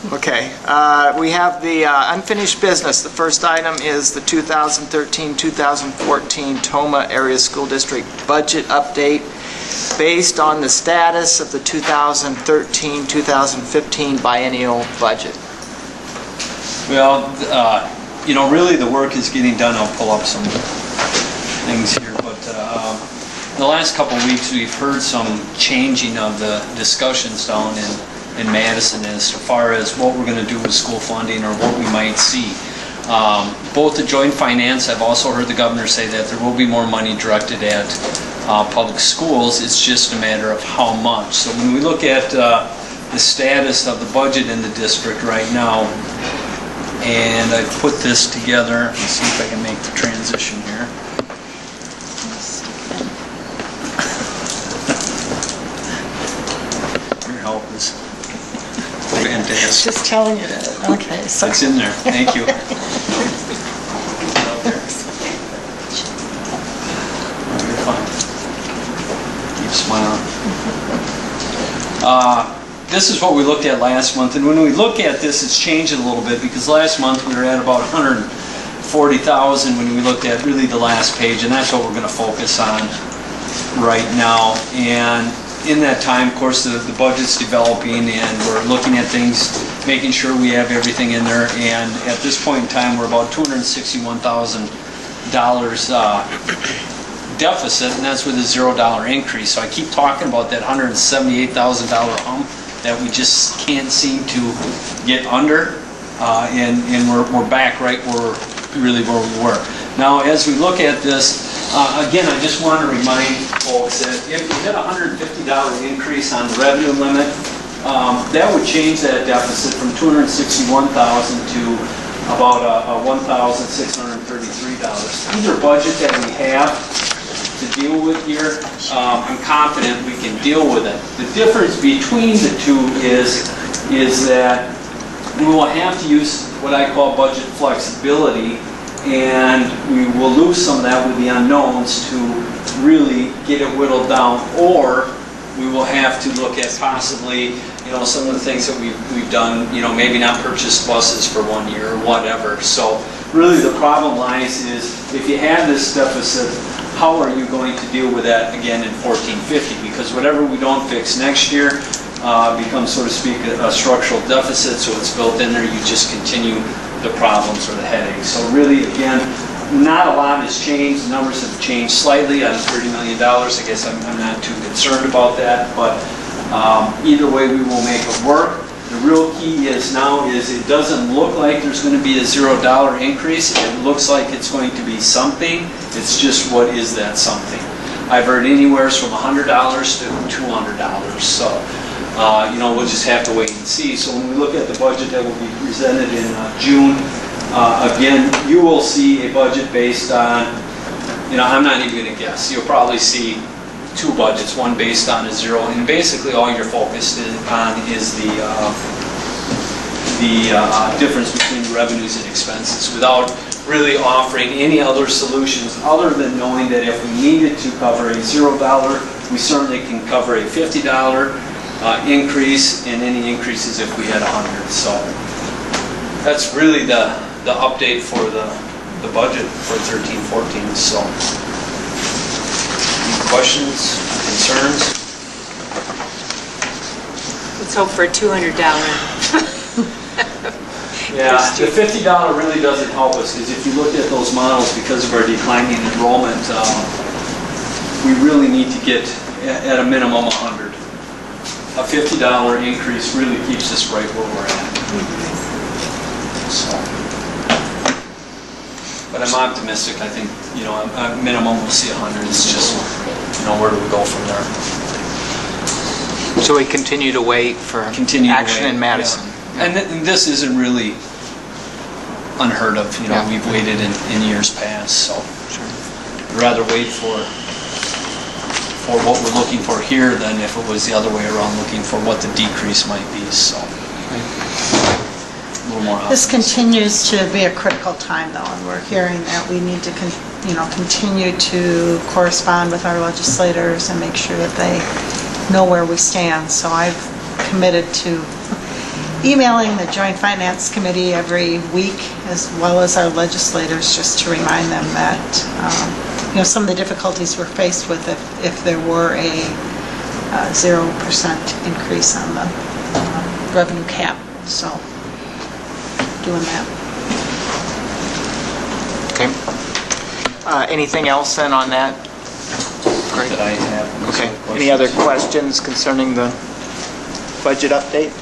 Okay, we have the unfinished business. The first item is the 2013-2014 Toma Area School District Budget Update based on the status of the 2013-2015 biennial budget. Well, really the work is getting done. I'll pull up some things here, but the last couple of weeks we've heard some changing of the discussions down in Madison as far as what we're going to do with school funding or what we might see. Both the joint finance, I've also heard the governor say that there will be more money directed at public schools. It's just a matter of how much. So when we look at the status of the budget in the district right now, and I put this together, let's see if I can make the transition here. Your help is fantastic. Just telling you that. Okay, so It's in there. Thank you. You're fine. Keep smiling. This is what we looked at last month, and when we look at this, it's changed a little bit because last month we were at about 140,000 when we looked at really the last page, and that's what we're going to focus on right now. And in that time, of course, the budget's developing, and we're looking at things, making sure we have everything in there. And at this point in time, we're about $261,000 deficit, and that's with a $0 increase. So I keep talking about that $178,000 hump that we just can't seem to get under, and we're back right where we were. Now, as we look at this, again, I just want to remind folks that if we get a $150 increase on the revenue limit, that would change that deficit from $261,000 to about $1,633. Either budget that we have to deal with here, I'm confident we can deal with it. The difference between the two is that we will have to use what I call budget flexibility, and we will lose some of that with the unknowns to really get it whittled down, or we will have to look at possibly, some of the things that we've done, maybe not purchase buses for 1 year or whatever. So really the problem lies is if you have this deficit, how are you going to deal with that again in 1450? Because whatever we don't fix next year becomes, so to speak, a structural deficit, so it's built in there. You just continue the problems or the headaches. So really, again, not a lot has changed. The numbers have changed slightly on $30 million. I guess I'm not too concerned about that, but either way, we will make it work. The real key is now is it doesn't look like there's going to be a $0 increase. It looks like it's going to be something. It's just what is that something? I've heard anywhere from $100 to $200. So, we'll just have to wait and see. So when we look at the budget that will be presented in June, again, you will see a budget based on, I'm not even going to guess. You'll probably see two budgets, one based on a zero, and basically all you're focused on is the difference between revenues and expenses, without really offering any other solutions other than knowing that if we needed to cover a $0, we certainly can cover a $50 increase, and any increases if we had 100. So that's really the update for the budget for 13-14. So. Questions, concerns? Let's hope for a $200. Yeah, the $50 really doesn't help us, because if you look at those models, because of our declining enrollment, we really need to get at a minimum 100. A $50 increase really keeps us right where we're at. So. But I'm optimistic. I think, at minimum we'll see 100. It's just, where do we go from there? So we continue to wait for action in Madison. Yeah. And this isn't really unheard of. We've waited in years past. So I'd rather wait for what we're looking for here than if it was the other way around, looking for what the decrease might be. So. This continues to be a critical time, though, and we're hearing that we need to, continue to correspond with our legislators and make sure that they know where we stand. So I've committed to emailing the Joint Finance Committee every week, as well as our legislators, just to remind them that, some of the difficulties we're faced with if there were a 0% increase on the revenue cap. So, doing that. Okay. Anything else then on that? Great. That I have. Okay. Any other questions concerning the budget update?